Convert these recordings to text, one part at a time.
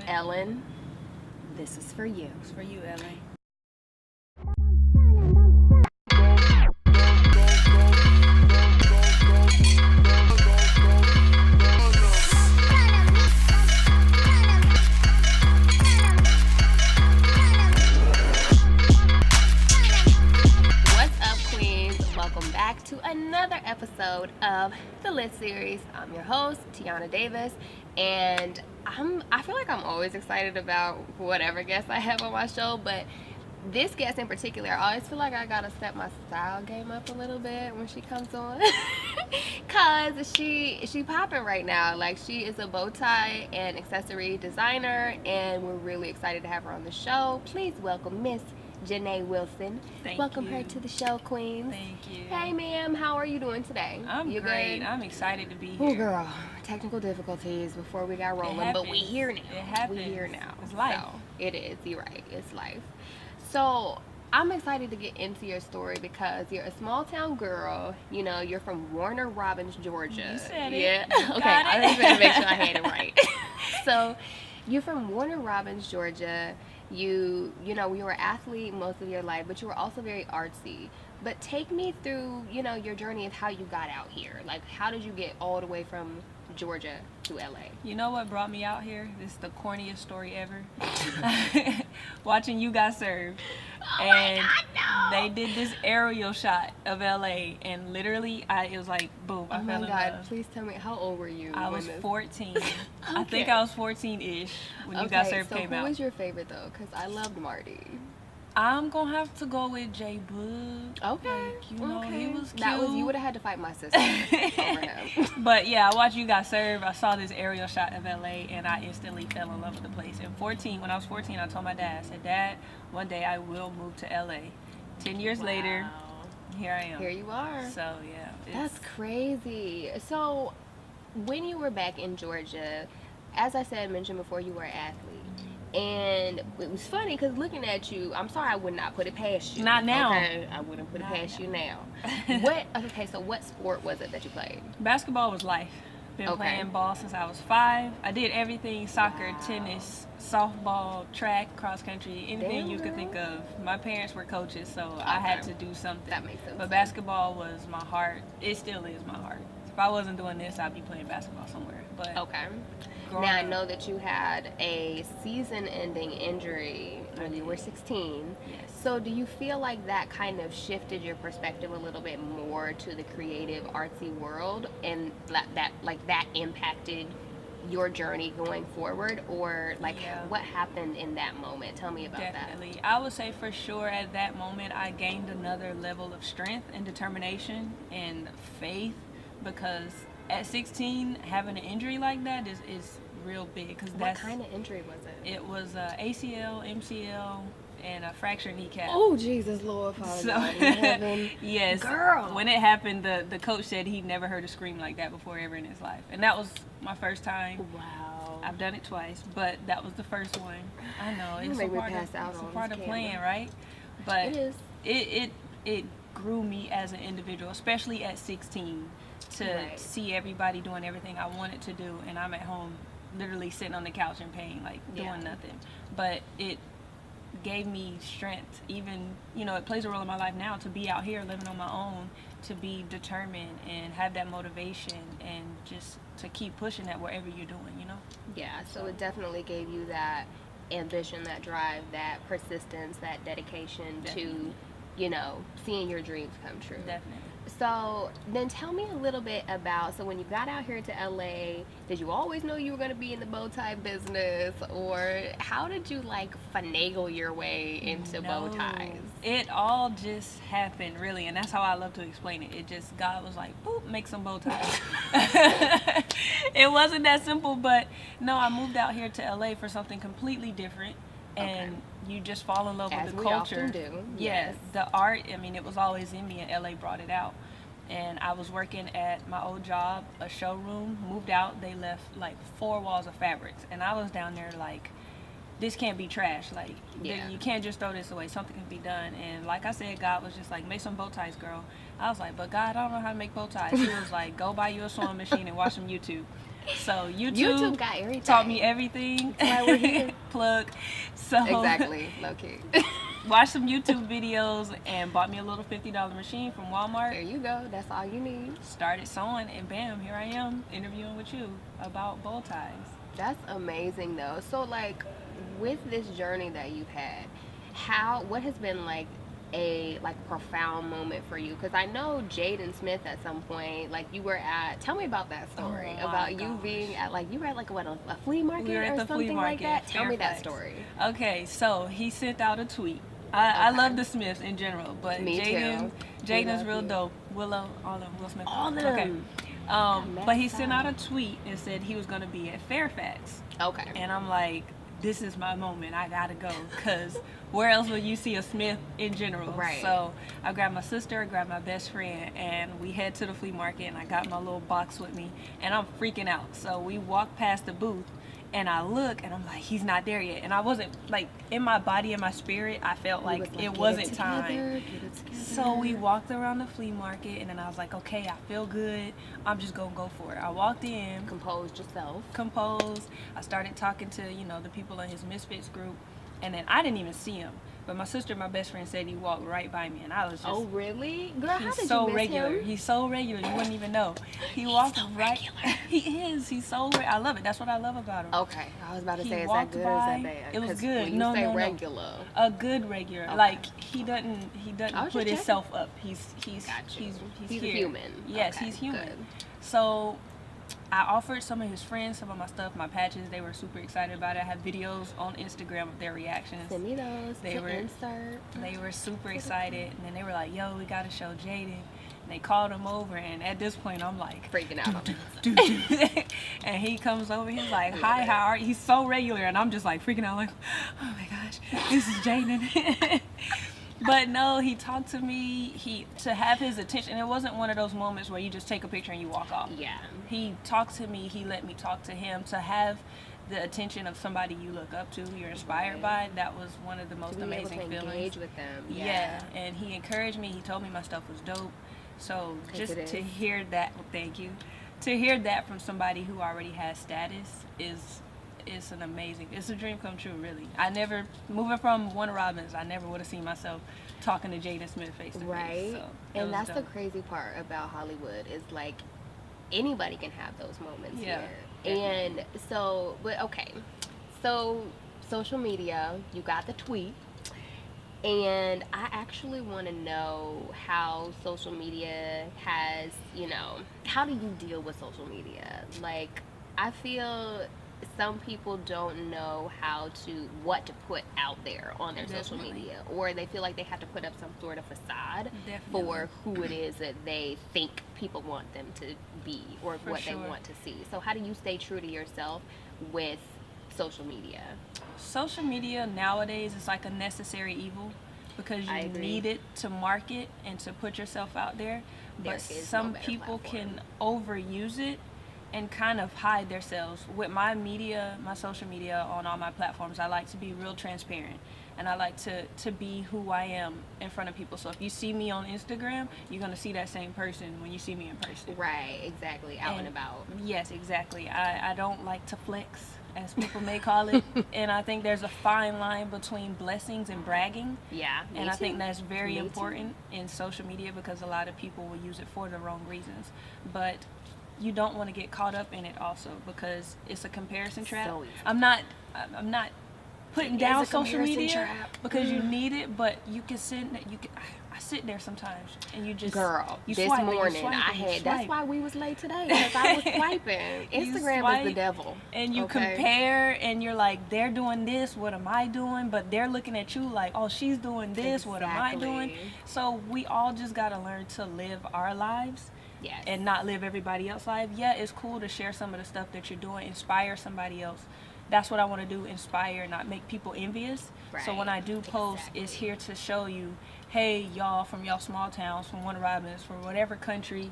Ellen, this is for you. It's for you, Ellen. Welcome back to another episode of the L.Y.T series. I'm your host, Tiana Davis, and I feel like I'm always excited about whatever guest I have on my show, but this guest in particular, I always feel like I gotta step my style game up a little bit when she comes on. Cause she popping right now. Like, she is a bow tie and accessory designer, and we're really excited to have her on the show. Please welcome Miss Janay Wilson. Welcome her to the show, Queens. Thank you. Hey, ma'am. How are you doing today? I'm great. Good? I'm excited to be here. Oh, girl. Technical difficulties before we got rolling, but we here now. It happens. We here now. It's life. So, it is. You're right. It's life. So, I'm excited to get into your story because you're a small town girl. You know, you're from Warner Robins, Georgia. You said it. Yeah. You Okay. got it. I just wanted to make sure I had it right. So, you're from Warner Robins, Georgia. You know, you were an athlete most of your life, but you were also very artsy. But take me through, you know, your journey of how you got out here. Like, how did you get all the way from Georgia to LA? You know what brought me out here? This is the corniest story ever. Watching You Got Served. Oh And my God, no. they did this aerial shot of LA, and literally it was like boom, I Oh fell my in God, love. please tell me, how old were you? I when was this- 14. I think Okay. I was 14-ish when You Got Served came so out. who was your favorite though? Because I loved Marty. I'm gonna have to go with J Boog. Okay. Like, you know, okay. he was cute. That was, you would have had to fight my sister over him. But yeah, I watched You Got Served. I saw this aerial shot of LA, and I instantly fell in love with the place. And when I was 14, I told my dad, I said, Dad, one day I will move to LA. 10 years later, here I am. Here you are. So yeah. That's crazy. So when you were back in Georgia, as I mentioned before, you were an athlete. And it was funny because looking at you, I'm sorry, I would not put it past you. Not now. Okay, I wouldn't put it past you now. So what sport was it that you played? Basketball was life. Been playing ball since I was 5. I did everything: soccer, tennis, softball, track, cross country, anything Damn, you could girl. think of. My parents were coaches, so I had to do something. That makes sense. But basketball was my heart. It still is my heart. If I wasn't doing this, I'd be playing basketball somewhere. But Okay. Now growing I up- know that you had a season-ending injury when you were 16. Yes. So do you feel like that kind of shifted your perspective a little bit more to the creative artsy world, and that impacted your journey going forward, or like Yeah. what happened in that moment? Tell me about Definitely. I would say for sure at that moment I gained another level of strength and determination and faith, because at 16 having an injury like that is real big. Cause that. What kind of injury was it? It was ACL, MCL, and a fractured kneecap. Oh, Jesus, Lord, Father So, God in heaven. yes, Girl. when it happened, the coach said he'd never heard a scream like that before ever in his life, and that was my first time. Wow. I've done it twice, but that was the first one. I know You it's make a me part pass of, out it's a on part this of camera. playing, right? But It is. it grew me as an individual, especially at 16, to Right. see everybody doing everything I wanted to do, and I'm at home literally sitting on the couch in pain, like doing Yeah. nothing. But it gave me strength. Even, you know, it plays a role in my life now to be out here living on my own, to be determined and have that motivation, and just to keep pushing that wherever you're doing, you know? Yeah, so it definitely gave you that ambition, that drive, that persistence, that dedication to, Definitely. you know, seeing your dreams come true. Definitely. So then tell me a little bit about, so when you got out here to LA, did you always know you were going to be in the bow tie business, or how did you like finagle your way into bow ties? It all just happened, really, and that's how I love to explain it. It just, God was like, boop, make some bow ties. It wasn't that simple, but no, I moved out here to LA for something completely different, and you just fall in love As with the we culture. often do. Yeah, Yes. the art, I mean, it was always in me, and LA brought it out. And I was working at my old job, a showroom, moved out, they left like 4 walls of fabrics, and I was down there like, this can't be trash. Like, Yeah. you can't just throw this away. Something can be done. And like I said, God was just like, make some bow ties, girl. I was like, but God, I don't know how to make bow ties. He was like, go buy you a sewing machine and watch some YouTube. So YouTube got everything. Taught me everything. That's why we're here. Plug. So Exactly. Low key. watched some YouTube videos and bought me a little $50 machine from Walmart. There you go. That's all you need. Started sewing, and bam, here I am interviewing with you about bow ties. That's amazing, though. So, like, with this journey that you've had, what has been like a profound moment for you? Because I know Jaden Smith at some point, like, you were at, tell me about that story, about you being at, like, you were at, like, what, a flea market or something like that? Tell me that story. Okay, so he sent out a tweet. I love the Smiths in general, but Jaden's real dope. Will Smith. All of them. Okay. But he sent out a tweet and said he was going to be at Fairfax. Okay. And I'm like, this is my moment. I got to go, because where else will you see a Smith in general? Right. So I grabbed my sister, grabbed my best friend, and we head to the flea market, and I got my little box with me, and I'm freaking out. So we walk past the booth, and I look, and I'm like, he's not there yet. And I wasn't, like, in my body and my spirit, I felt like it wasn't time. So we walked around the flea market, and then I was like, okay, I feel good. I'm just going to go for it. I walked in. Composed yourself. Composed. I started talking to, the people in his Misfits group, and then I didn't even see him. But my sister, my best friend, said he walked right by me, and I was just... Oh, really? Girl, how did so you miss regular. him? He's so regular, you wouldn't even know. He walked so right... regular. He is. He's so I love it. That's what I love about him. Okay. I was about to say, is that walked good by, or is that bad? it was 'Cause good. When you No, say no, no. regular. A good regular. Okay. Like, he doesn't put himself up. He's He's here. a human. Yes, Okay, he's human. good. So I offered some of his friends some of my stuff, my patches. They were super excited about it. I have videos on Instagram of their reactions. Send me those insert. They were super excited, and then they were like, yo, we got to show Jaden. And they called him over, and at this point, I'm like... Freaking out. And he comes over, he's like, hi, how are you? He's so regular, and I'm just like freaking out, like, oh my gosh, this is Jaden. But no, he talked to me, to have his attention. It wasn't one of those moments where you just take a picture and you walk off. Yeah. He talked to me, he let me talk to him. To have the attention of somebody you look up to, you're inspired by, that was one of the most amazing feelings. Engage with them. Yeah, and he encouraged me, he told me my stuff was dope. So just to hear that, thank you, to hear that from somebody who already has status is it's a dream come true, really. Moving from Warner Robins, I never would have seen myself talking to Jaden Smith face to face. Right. So and that's the crazy part about Hollywood, is like anybody can have those moments here. And so, but okay. So social media, you got the tweet. And I actually want to know how social media has, how do you deal with social media? Like, I feel some people don't know what to put out there on their social media, or they feel like they have to put up some sort of facade for who it is that they think people want them to be, or what they want to see. So how do you stay true to yourself with social media? Social media nowadays is like a necessary evil, because you need it to market and to put yourself out there. But some people can overuse it and kind of hide themselves. With my social media on all my platforms, I like to be real transparent, and I like to be who I am in front of people. So if you see me on Instagram, you're gonna see that same person when you see me in person. Right, exactly, out and about. Yes, exactly. I don't like to flex, as people may call it. And I think there's a fine line between blessings and bragging. Yeah, and I think that's very important in social media, because a lot of people will use it for the wrong reasons. But you don't want to get caught up in it also, because it's a comparison trap. I'm not putting down social media because you need it, but you can I sit there sometimes and you just this morning that's why we was late today, because I was swiping. Instagram is the devil, and you compare, and you're like, they're doing this, what am I doing? But they're looking at you like, oh, she's doing this, what am I doing? So we all just got to learn to live our lives. Yes. And not live everybody else's life. Yeah, it's cool to share some of the stuff that you're doing, inspire somebody else. That's what I want to do, inspire, not make people envious. Right. So when I do post, it's here to show you, hey, y'all from y'all small towns, from Warner Robins, from whatever country,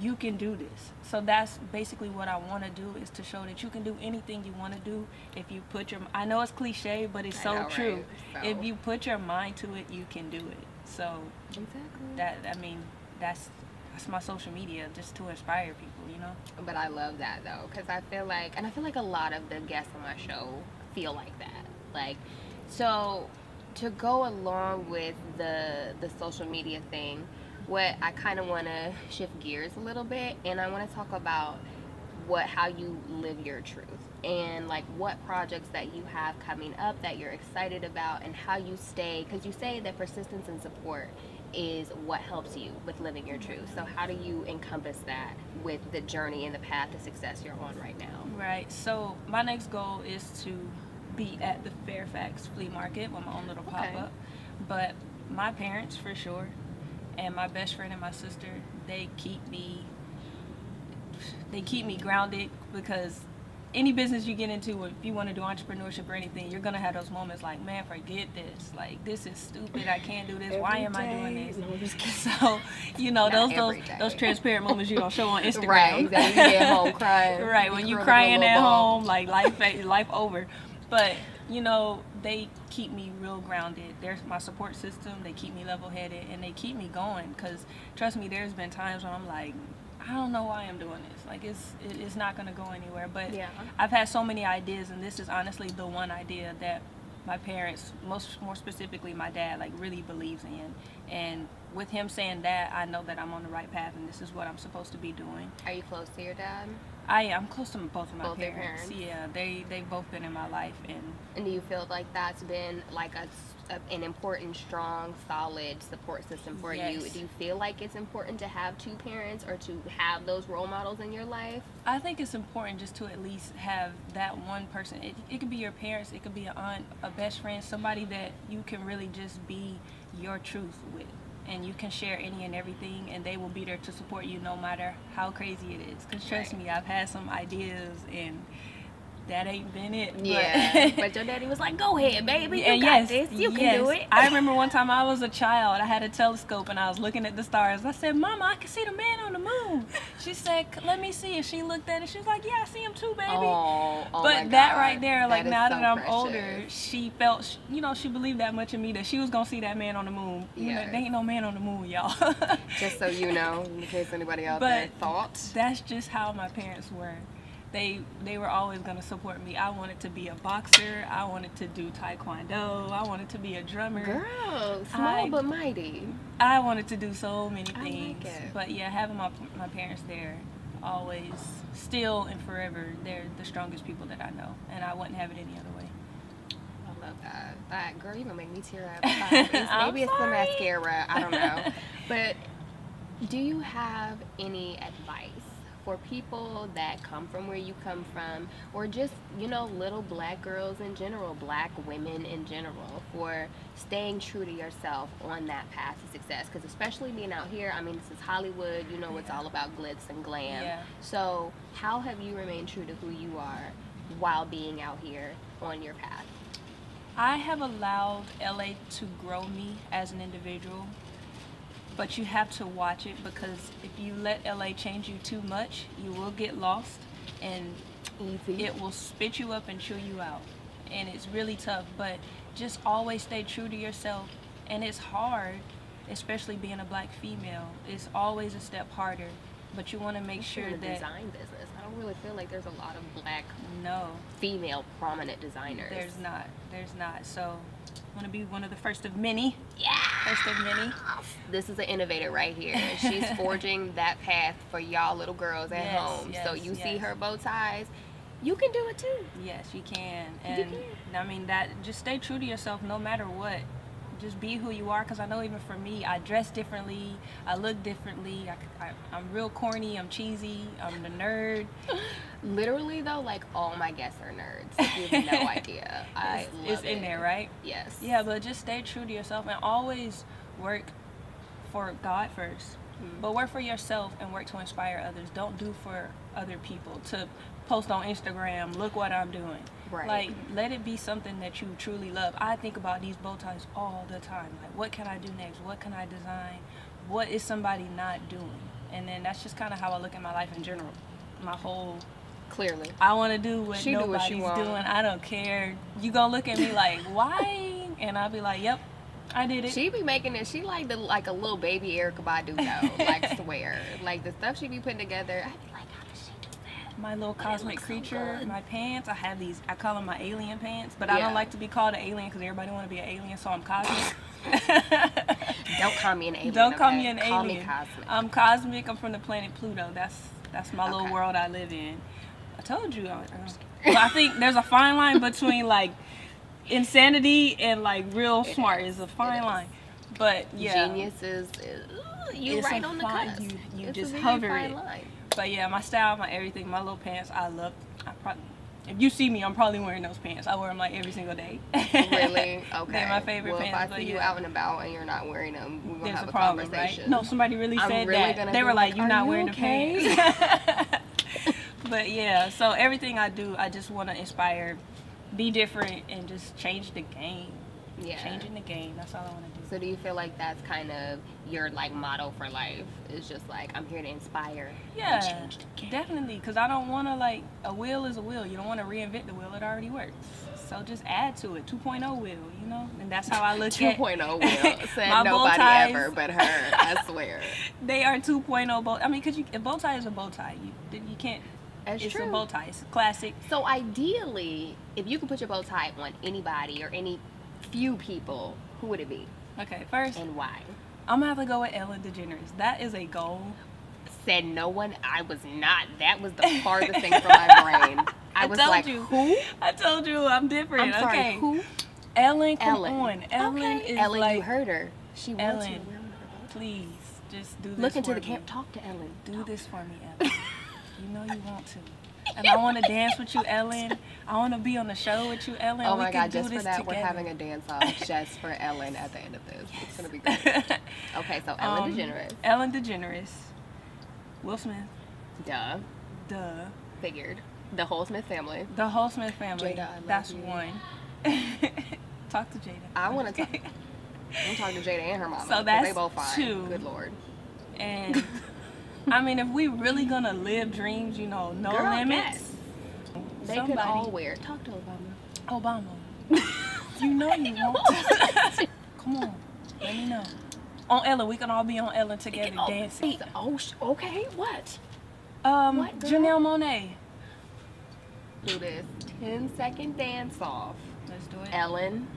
you can do this. So that's basically what I want to do, is to show that you can do anything you want to do if you put your... I know it's cliche, but it's so true. Right? So. If you put your mind to it, you can do it. So that's that's my social media, just to inspire people, you know. But I love that though, because I feel like a lot of the guests on my show feel like that. Like, so to go along with the social media thing, what I kind of want to shift gears a little bit, and I want to talk about how you live your truth, and like what projects that you have coming up that you're excited about, and how you stay, because you say that persistence and support is what helps you with living your truth. So how do you encompass that with the journey and the path to success you're on right now? Right. So my next goal is to be at the Fairfax flea market with my own little pop-up. But my parents, for sure, and my best friend and my sister, they keep me grounded, because any business you get into, if you want to do entrepreneurship or anything, you're gonna have those moments like, man, forget this. Like, this is stupid. I can't do this. Why am I doing this? No, I'm just kidding. So, you know, those transparent moments you don't show on Instagram. Right, exactly. You get home crying. Right, when you crying at home, like life over. But, you know, they keep me real grounded. They're my support system. They keep me level-headed, and they keep me going. Because, trust me, there's been times when I'm like, I don't know why I'm doing this. Like, it's not going to go anywhere. But yeah. I've had so many ideas, and this is honestly the one idea that my parents, more specifically my dad, like really believes in. And with him saying that, I know that I'm on the right path, and this is what I'm supposed to be doing. Are you close to your dad? I'm close to both of my parents. Yeah, they've both been in my life. And do you feel like that's been like an important, strong, solid support system for you? Do you feel like it's important to have two parents, or to have those role models in your life? I think it's important just to at least have that one person. It could be your parents, it could be an aunt, a best friend, somebody that you can really just be your truth with. And you can share any and everything, and they will be there to support you no matter how crazy it is. Because trust me, I've had some ideas, and that ain't been it. Yeah, but your daddy was like, go ahead, baby, you got this, you can do it. I remember one time I was a child, I had a telescope, and I was looking at the stars. I said, Mama, I can see the man on the moon. She said, let me see. And she looked at it, she was like, yeah, I see him too, baby. Oh but that right there, like, now that I'm older, she felt, you know, she believed that much in me, that she was going to see that man on the moon. You know, there ain't no man on the moon, y'all. Just so you know, in case anybody out there thought. That's just how my parents were. They were always going to support me. I wanted to be a boxer. I wanted to do taekwondo. I wanted to be a drummer. Girl, small but mighty. I wanted to do so many things. I like it. But yeah, having my parents there, always, still and forever, they're the strongest people that I know. And I wouldn't have it any other way. I love that. Girl, you're going to make me tear up. Maybe it's the mascara. I don't know. But do you have any advice for people that come from where you come from, or just, you know, little black girls in general, black women in general, for staying true to yourself on that path to success? Because especially being out here, I mean, this is Hollywood, you know, it's all about glitz and glam. Yeah. So how have you remained true to who you are while being out here on your path? I have allowed L.A. to grow me as an individual. But you have to watch it, because if you let LA change you too much, you will get lost, and it will spit you up and chew you out. And it's really tough, but just always stay true to yourself. And it's hard, especially being a black female. It's always a step harder, but you want to make sure that... design business, I don't really feel like there's a lot of black female prominent designers. There's not. So I want to be one of the first of many. Yeah. First of many. This is an innovator right here. She's forging that path for y'all little girls at home. So you see her bow ties, you can do it too. Yes, you can. And I mean, that, just stay true to yourself no matter what. Just be who you are, because I know even for me, I dress differently, I look differently, I'm real corny, I'm cheesy, I'm the nerd. Literally though, like, all my guests are nerds. You have no idea. It's in there, right? Yes. Yeah, but just stay true to yourself, and always work for God first. But work for yourself and work to inspire others. Don't do for other people to post on Instagram, look what I'm doing. Right. Like, let it be something that you truly love. I think about these bow ties all the time. Like, what can I do next? What can I design? What is somebody not doing? And then that's just kind of how I look at my life in general. My whole... Clearly. I want to do what nobody's doing. I don't care. You gonna look at me like, why? And I'll be like, yep, I did it. She be making it. She like a little baby Erykah Badu though. Like swear, like the stuff she be putting together. I be like, how does she do that? My little cosmic creature, my pants. I have these. I call them my alien pants, but I Yeah. don't like to be called an alien because everybody want to be an alien. So I'm cosmic. Don't call me an alien. Don't call okay? me an Call alien. me cosmic. I'm cosmic. I'm from the planet Pluto. That's my little Okay. world I live in. I told you. Well, I think there's a fine line between like insanity and like real smart. Is a fine line. But yeah, Genius is you It's right a on the fine- cusp. you It's just a very hover fine it. line. But yeah, my style, my everything, my little pants, if you see me, I'm probably wearing those pants. I wear them like every single day. Really? Okay. They're my favorite well, pants. If I but see you yeah. out and about and you're not wearing them, we're gonna There's have a a problem, conversation. right? No, somebody really I'm said really that. gonna They be were like, "You're "Are not you wearing okay?" the pants." But yeah, so everything I do, I just want to inspire, be different, and just change the game. Yeah. Changing the game. That's all I want to do. So do you feel like that's kind of your like motto for life? It's just like I'm here to inspire and Yeah, change the game. definitely. Because I don't want to like a wheel is a wheel. You don't want to reinvent the wheel. It already works. So just add to it. 2.0 wheel, you know? And that's how I look 2.0 at will said my bow nobody ties. ever but her. I swear. They are 2.0 bow. I mean, because a bow tie is a bow tie. You can't. That's it's true. a bow tie. It's classic. So ideally, if you could put your bow tie on anybody or any few people, who would it be Okay, first, and why? I'm going to have to go with Ellen DeGeneres. That is a goal. Said no one. I was not. That was the farthest thing from my brain. I was told like, you. who? I told you I'm different. I'm sorry, okay. who? Ellen, come Ellen. on. Ellen Okay. is Ellen, like, you heard her. She wants Ellen, you to wear her bow tie. please, just do this Look into for the me. camp. Talk to Ellen. Do this for me, Ellen. You know you want to. And I want to dance with you, Ellen. I want to be on the show with you, Ellen. Oh we my can God! do Just for this that, together. we're having a dance off just for Ellen at the end of this. It's gonna be great. Okay, so Ellen DeGeneres. Ellen DeGeneres. Will Smith. Duh. Duh. Figured. The whole Smith family. The whole Smith family. Jada, I love That's you. one. Talk to Jada. I want to talk. I'm talking to Jada and her mama. So 'cause that's they both fine. two. Good Lord. And I mean, if we really gonna live dreams, you know, no Girl, limits. yes. They could all wear it. Talk to Obama. Obama. You know you want to. Come on, let me know. On Ellen, we can all be on Ellen together dancing. Oh, okay. What? What, girl? Janelle Monáe. Do this 10-second dance off. Let's do it. Ellen,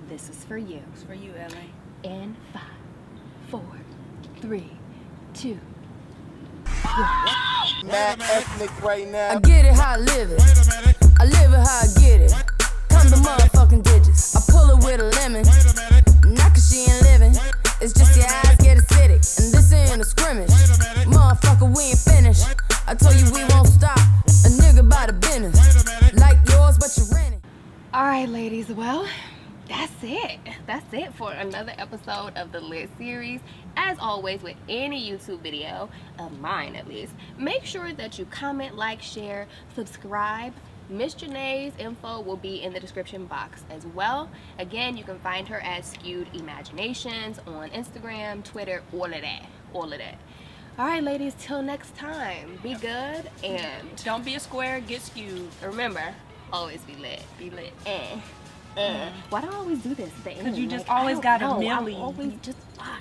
this is for you. It's for you, Ellen. In 5, 4, 3, 2. Mad ethnic right now. I get it how I live it. I live it how I get it. Come the motherfucking digits. I pull it with a lemon. Not cause she ain't living. It's just your eyes get acidic. And this ain't a scrimmage. Motherfucker, we ain't finished. I told you we won't stop. A nigga by the business. Like yours, but you rent it. All right, ladies. Well, that's it. That's it for another episode of the Lit series. As always, with any YouTube video, of mine at least, make sure that you comment, like, share, subscribe. Miss Janay's info will be in the description box as well. Again, you can find her as Skewed Imaginations on Instagram, Twitter, all of that. All of that. All right, ladies, till next time, be good and Don't be a square, get skewed. remember, always be lit. Be lit. Why do I always do this at the end? Because you just Like, I always don't got a know. milli. I'm always just why?